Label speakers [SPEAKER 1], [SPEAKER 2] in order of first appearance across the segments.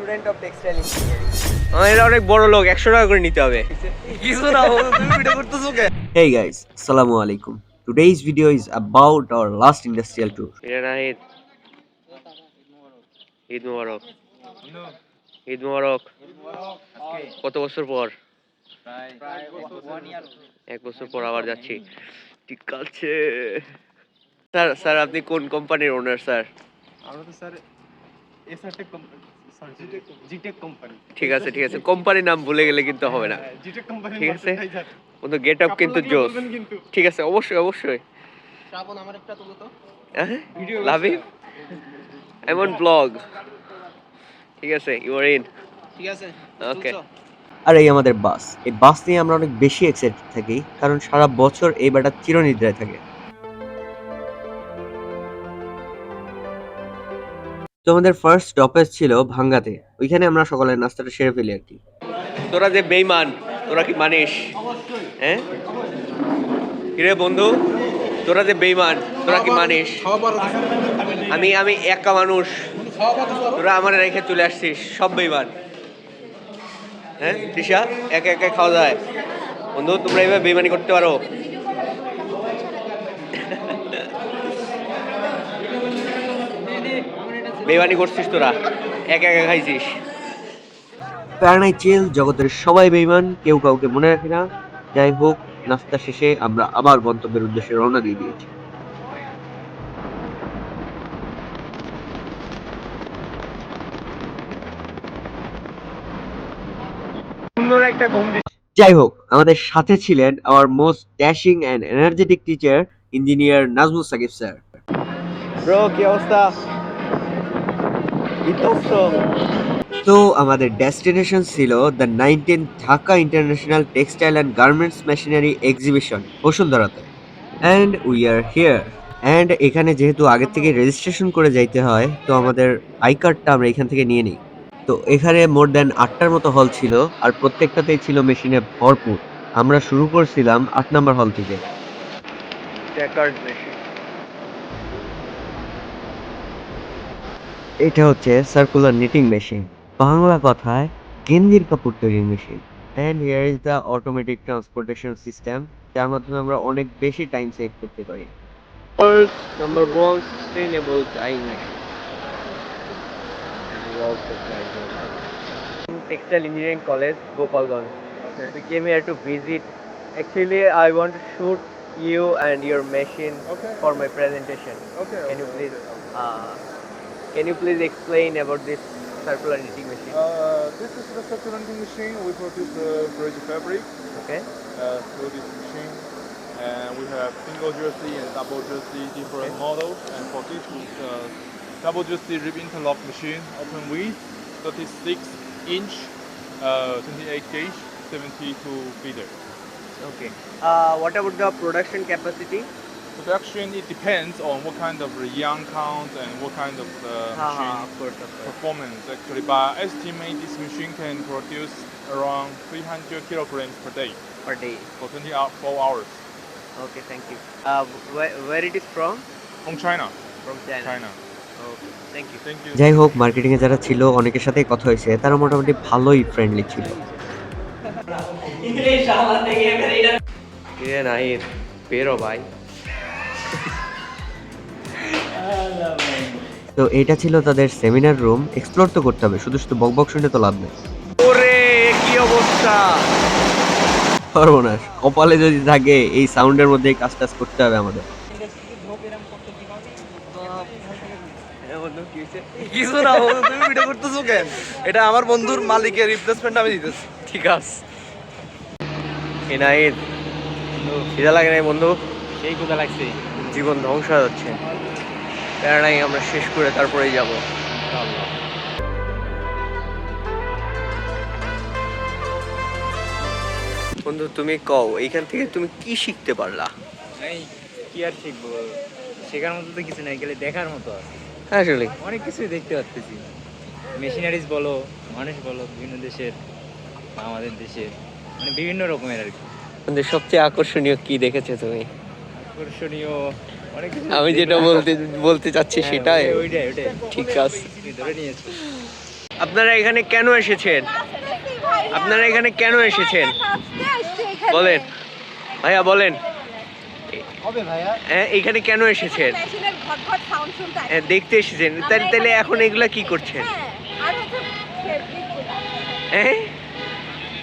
[SPEAKER 1] Student of textile engineering. এটা অনেক বড় লোক, 100 টাকা করে নিতে হবে। কিছু না, তুমি ভিডিও করতেছো কেন?
[SPEAKER 2] Hey guys, Assalamu alaikum. Today's video is about our last industrial tour.
[SPEAKER 1] Eid মোবারক। ঈদ মোবারক। কত বছর পর? এক বছর পর আবার যাচ্ছি। ঠিক আছে স্যার। স্যার আপনি কোন কোম্পানির ওনার স্যার?
[SPEAKER 3] আমরা তো স্যার এসআরটেক কোম্পানি, জিটেক কোম্পানি।
[SPEAKER 1] ঠিক আছে ঠিক আছে, কোম্পানির নাম ভুলে গেলে কিন্তু হবে না।
[SPEAKER 3] জিটেক কোম্পানি
[SPEAKER 1] ঠিক আছে, ওদের গেট আপ কিন্তু জোস। ঠিক আছে, অবশ্যই অবশ্যই।
[SPEAKER 3] শ্রাবণ আমার একটা তুলো তো
[SPEAKER 1] ভিডিও লাভ ইউ এমন ব্লগ। ঠিক আছে, ইউ আর ইন।
[SPEAKER 3] ঠিক আছে
[SPEAKER 1] ওকে।
[SPEAKER 2] আর এই আমাদের বাস। এই বাস নিয়ে আমরা অনেক বেশি এক্সাইটেড থাকি কারণ সারা বছর এই বাটা চিরনিদ্রায় থাকে। তো আমাদের ফার্স্ট স্টপেজ ছিল ভাঙ্গাতে। ওইখানে আমরা সকালের নাস্তাটা সেরে ফেলি আর কি।
[SPEAKER 1] তোরা যে বেইমান, তোরা কি মানিস? হ্যাঁ কিরে বন্ধু, তোরা যে বেইমান, তোরা কি মানিস? আমি আমি একা মানুষ, তোরা আমার রেখে চলে আসছিস, সব বেইমান। হ্যাঁ তৃষা, একা একা খাওয়া যায়? বন্ধু তোমরা এইভাবে বেইমানি করতে পারো? বেইমানি করছিস তোরা, একা একা খাইছিস।
[SPEAKER 2] প্যারানাই চিল, জগতের সবাই বেঈমান, কেউ কাউকে মনে রাখে না। যাই হোক, নাস্তা শেষে আমরা আবার গন্তব্যের উদ্দেশ্যে রওনা দিয়ে দিয়েছি।
[SPEAKER 1] সুন্দর একটা ঘুম।
[SPEAKER 2] যাই হোক, আমাদের সাথে ছিলেন our most dashing and energetic teacher, engineer Nazmul Sakib sir.
[SPEAKER 1] Bro কি অবস্থা? বিধ্বস্ত।
[SPEAKER 2] তো আমাদের ডেস্টিনেশন ছিল the 19th Dhaka international textile and garments machinery exhibition বসুন্ধরাতে। And we are here. And এখানে যেহেতু আগের থেকে রেজিস্ট্রেশন করে যাইতে হয়, তো আমাদের আই কার্ডটা আমরা এখান থেকে নিয়ে নিই। তো এখানে মোর দ্যান 8টার মতো হল ছিল, আর প্রত্যেকটাতেই ছিল মেশিনে ভরপুর। আমরা শুরু করছিলাম 8 নাম্বার হল থেকে।
[SPEAKER 1] ট্যাকার্ড মেশিন।
[SPEAKER 2] এটা হচ্ছে সার্কুলার নিটিং মেশিন, বাংলা কথায় গেঞ্জির কাপড় তৈরির machine. And here is the automatic transportation system, যার মাধ্যমে আমরা অনেক বেশি টাইম সেভ করতে পারি।
[SPEAKER 1] Number one, sustainable dyeing machine. Textile Engineering College, Gopalganj.
[SPEAKER 3] Okay.
[SPEAKER 1] We came here to visit. Actually, I want to shoot you and your machine
[SPEAKER 3] Okay.
[SPEAKER 1] for my presentation.
[SPEAKER 3] Okay.
[SPEAKER 1] Can you please, can you please explain about this circular knitting machine?
[SPEAKER 3] This is the circular knitting machine. We produce the bridge fabric
[SPEAKER 1] Okay.
[SPEAKER 3] through this machine, and we have single jersey and double jersey different models. And for this double jersey rib interlock machine, open width 36-inch, 28 gauge, 72 feeder.
[SPEAKER 1] Okay. What about the production capacity?
[SPEAKER 3] Production, it depends on what kind of yarn count and what kind of machine
[SPEAKER 1] Of course, of course.
[SPEAKER 3] performance actually. But estimate this machine can produce around 300 kilograms per day
[SPEAKER 1] Per day.
[SPEAKER 3] for 24 hours.
[SPEAKER 1] Okay, thank you. Where it is from?
[SPEAKER 3] From China.
[SPEAKER 1] From China.
[SPEAKER 3] China.
[SPEAKER 1] Okay, thank you.
[SPEAKER 3] Thank you.
[SPEAKER 2] যাই হোক, marketing এ যারা ছিল অনেকের সাথেই কথা হয়েছে, তারা মোটামুটি ভালোই ফ্রেন্ডলি ছিল।
[SPEAKER 1] কিরে নাহিদ, বেরো ভাই।
[SPEAKER 2] তো এটা ছিল তাদের সেমিনার রুম। এক্সপ্লোর তো করতে হবে, শুধু শুধু বকবক শুনে তো লাভ নেই।
[SPEAKER 1] ওরে কি অবস্থা!
[SPEAKER 2] সর্বনাশ, কপালে যদি থাকে এই সাউন্ডের মধ্যে কাজ টাজ করতে হবে আমাদের।
[SPEAKER 1] কিছু না, তুমি ভিডিও করতেছো কেন? এটা আমার বন্ধুর মালিকের রিপ্লেসমেন্ট আমি দিতেছি। ঠিক আছে। এই নাহিদ, খিদা লাগে নাই বন্ধু?
[SPEAKER 4] সেই ক্ষুধা লাগছে।
[SPEAKER 1] জীবন ধ্বংস হয়ে যাচ্ছে। প্যারা নাই, আমরা শেষ করে তারপরেই যাব। বন্ধু তুমি কও, এইখান থেকে তুমি কি শিখতে পারলা?
[SPEAKER 4] এই কি আর শিখবো, শেখার মতো তো কিছু নাই, গেলে দেখার মতো আছে।
[SPEAKER 1] আসলে
[SPEAKER 4] অনেক কিছুই দেখতে পাচ্ছি, মেশিনারিজ বলো, মানুষ বলো, বিভিন্ন দেশের বা আমাদের দেশের, মানে বিভিন্ন রকমের আর কি।
[SPEAKER 1] বন্ধু সবচেয়ে আকর্ষণীয় কি দেখেছো তুমি?
[SPEAKER 4] আকর্ষণীয় অনেক কিছু
[SPEAKER 1] আমি যেটা বলতে চাচ্ছি সেটাই।
[SPEAKER 4] ওইটাই
[SPEAKER 1] ঠিক আছে।
[SPEAKER 4] ধরে নিয়েছি।
[SPEAKER 1] আপনারা এখানে কেন এসেছেন? আপনারা এখানে কেন এসেছেন বলেন ভাইয়া, বলেন। হ্যাঁ, এখানে কেন এসেছেন? হ্যাঁ, দেখতে এসেছেন। তাহলে এখন এগুলা কি করছেন? হ্যাঁ,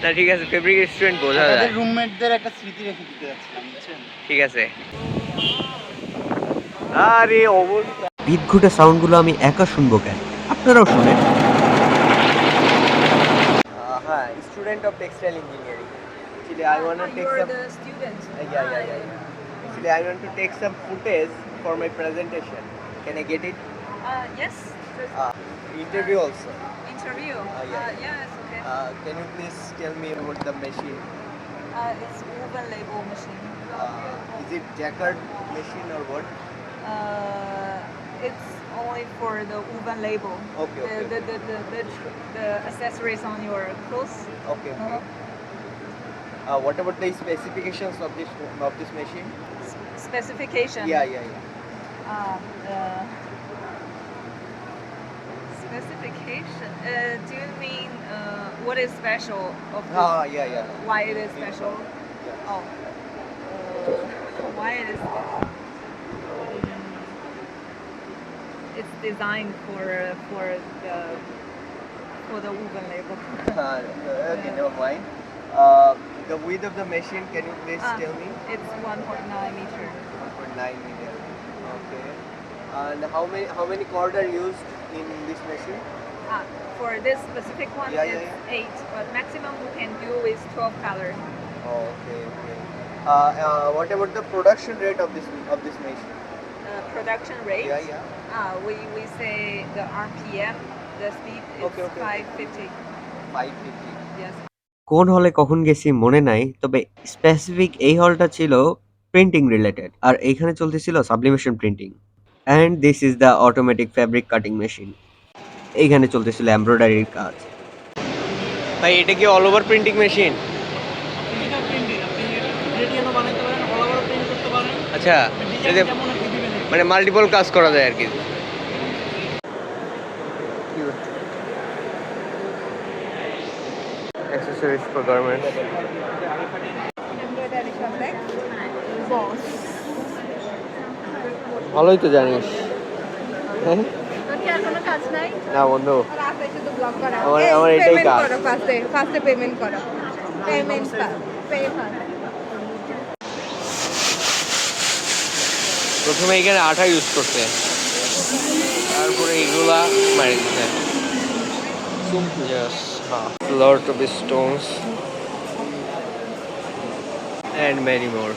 [SPEAKER 1] না ঠিক আছে, ফেব্রিক রেস্টুরেন্ট বোঝা যায়।
[SPEAKER 5] রুমমেটদের একটা স্মৃতি রেখে দিতে যাচ্ছিলাম, বুঝছেন?
[SPEAKER 1] ঠিক আছে। আরে অবস্থা,
[SPEAKER 2] বিদঘুটে সাউন্ডগুলো আমি একা শুনবো কেন? আপনারাও শুনেন।
[SPEAKER 1] হ্যাঁ, student of textile engineering. Actually, I want to take some.
[SPEAKER 6] Students.
[SPEAKER 1] Yeah. Actually, I want to take some footage for my presentation. Can I get it?
[SPEAKER 6] Yes. There's
[SPEAKER 1] Interview also.
[SPEAKER 6] interview.
[SPEAKER 1] yeah.
[SPEAKER 6] Yes. Okay.
[SPEAKER 1] Can you please tell me about the machine?
[SPEAKER 6] It's woven label machine.
[SPEAKER 1] Is it jacquard machine or what?
[SPEAKER 6] It's only for the woven label.
[SPEAKER 1] Okay, okay.
[SPEAKER 6] The accessories on your clothes.
[SPEAKER 1] Okay.
[SPEAKER 6] Uh-huh.
[SPEAKER 1] What about the specifications of this machine?
[SPEAKER 6] Specification.
[SPEAKER 1] Yeah.
[SPEAKER 6] Specification. Do you mean what is special of this?
[SPEAKER 1] Yeah.
[SPEAKER 6] Why it is special? Oh. Why it is special? It's designed for the woven label.
[SPEAKER 1] Okay, never mind. The width of the machine, can you please tell me?
[SPEAKER 6] It's 1.9 meter.
[SPEAKER 1] 1.9 meter. Okay. And how many cord are used in this machine?
[SPEAKER 6] For this specific one,
[SPEAKER 1] Yeah,
[SPEAKER 6] it's 8, but maximum we can do is 12 color.
[SPEAKER 1] Okay. What about the production rate of this machine?
[SPEAKER 6] Production rate.
[SPEAKER 1] Yeah.
[SPEAKER 6] We say the RPM, the speed is
[SPEAKER 1] Okay.
[SPEAKER 6] 550.
[SPEAKER 1] 550.
[SPEAKER 6] Yes.
[SPEAKER 2] কোন হলে কখন গেছি মনে নাই, তবে specific এই হলটা ছিল printing related, আর এইখানে চলতেছিল sublimation printing. And this is the automatic fabric cutting machine. এইখানে চলতেছিল এমব্রয়ডারির কাজ।
[SPEAKER 1] ভাই, এটা কি অল ওভার প্রিন্টিং মেশিন? আচ্ছা, এতে মানে মাল্টিপল কাজ করা যায় আর কি। Accessories for garments.
[SPEAKER 6] Embroidery fabric. Boss.
[SPEAKER 1] ভালোই তো জানিস। হ্যাঁ?
[SPEAKER 6] তোর কি আর কোনো কাজ নাই?
[SPEAKER 1] না বন্ধু,
[SPEAKER 6] আর আছে শুধু ব্লগ করা।
[SPEAKER 1] আমার এটাই
[SPEAKER 6] পেমেন্ট
[SPEAKER 1] কাজ।
[SPEAKER 6] করো ফার্স্টে পেমেন্ট করো। Payment pay first.
[SPEAKER 1] প্রথমে এখানে আঠা ইউজ করতে, তারপরে এগুলা মারি দিতে। Yes, lot of stones and many more.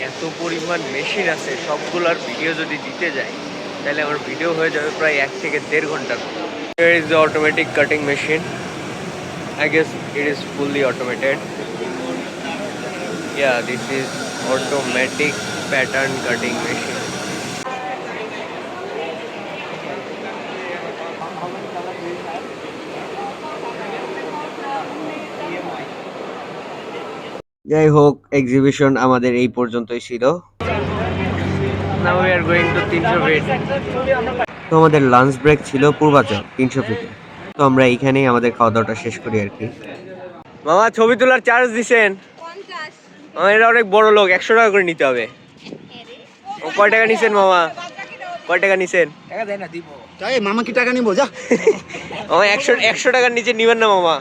[SPEAKER 1] এত পরিমাণ মেশিন আছে, সবগুলোর ভিডিও যদি দিতে যাই তাহলে আমার ভিডিও হয়ে যাবে প্রায় 1 থেকে 1.5 ঘন্টার। Here is the automatic cutting machine. I guess it is fully automated. Yeah, this is automatic pattern cutting machine.
[SPEAKER 2] যাই হোক, এক্সিবিশন আমাদের এই পর্যন্তই ছিল।
[SPEAKER 1] Now we are going to 300 feet.
[SPEAKER 2] তো আমাদের লাঞ্চ ব্রেক ছিল পূর্বাচল 300 ফিটে। তো আমরা এইখানেই আমাদের খাওয়া দাওয়াটা শেষ করি আর কি।
[SPEAKER 1] মামা, ছবি তোলার চার্জ দিছেন?
[SPEAKER 6] 50
[SPEAKER 1] আমার এটা অনেক বড় লোক, 100 টাকা করে নিতে হবে। ও কয় টাকা নিছেন মামা? কয় টাকা নিছেন?
[SPEAKER 5] তাই মামা কি টাকা নিবো? যা
[SPEAKER 1] মামা 100 টাকার নিচে নিবেন না মামা।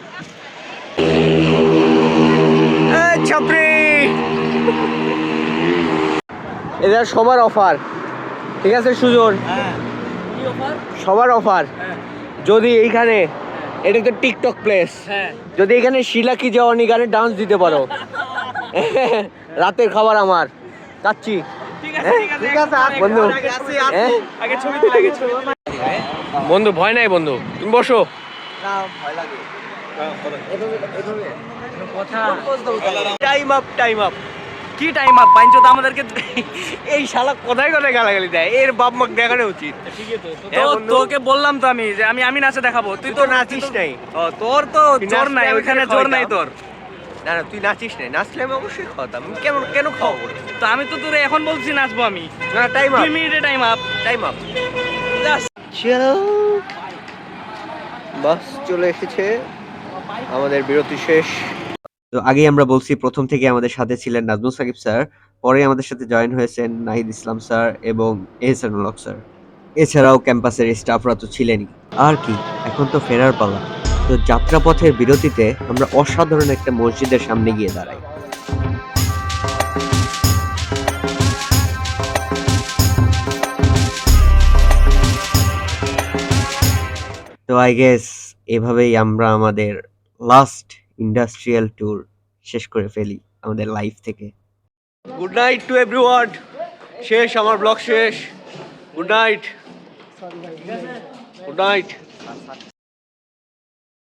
[SPEAKER 1] ছাপরি, এটা সবার অফার, ঠিক আছে সুজন? সবার অফার। যদি এইখানে, এটা তো টিকটক প্লেস, যদি এখানে শিলাকি জওয়ানি গানে ডান্স দিতে পারো, রাতের খাবার আমার কাচ্চি। বন্ধু, বন্ধু ভয় নাই বন্ধু, তুমি বসো। টাইম আপ কি টাইম আপ? বাইঞ্চো তো আমাদেরকে এই শালা কোথায় গালাগালি দেয়, এর বাপ মাক দেখানো উচিত।
[SPEAKER 7] তোকে বললাম তো আমি যে আমি নাচে দেখাবো,
[SPEAKER 1] তুই তো নাচিস নাই।
[SPEAKER 7] তোর তো জোর নাই, ওইখানে জোর নাই তোর।
[SPEAKER 1] না তুই নাচিস নাই, নাচলে আমি অবশ্যই খাওয়াতাম। কেন খাওয়াবো?
[SPEAKER 7] তো আমি তো তোরে এখন বলছি নাচবো আমি।
[SPEAKER 1] না, টাইম আপ।
[SPEAKER 7] 2 মিনিটে টাইম আপ।
[SPEAKER 1] চলো, বাস চলে এসেছে, আমাদের বিরতি শেষ।
[SPEAKER 2] তো আগেই আমরা বলছি প্রথম থেকে আমাদের সাথে ছিলেন নাজমুল সাকিব স্যার, পরে আমাদের সাথে জয়েন হয়েছেন নাহিদ ইসলাম স্যার এবং এহসানুল হক স্যার। এছাড়াও ক্যাম্পাসের স্টাফরা তো ছিলেনই। আর কি, এখন তো ফেরার পালা। তো যাত্রাপথের বিরতিতে আমরা অসাধারণ একটা মসজিদের সামনে গিয়ে দাঁড়াই। তো আই গেস এভাবেই আমরা আমাদের লাস্ট ইন্ডাস্ট্রিয়াল ট্যুর শেষ করে ফেলি আমাদের লাইফ থেকে।
[SPEAKER 1] Good night to everyone. শেষ, আমার ব্লগ শেষ। Good night, good night.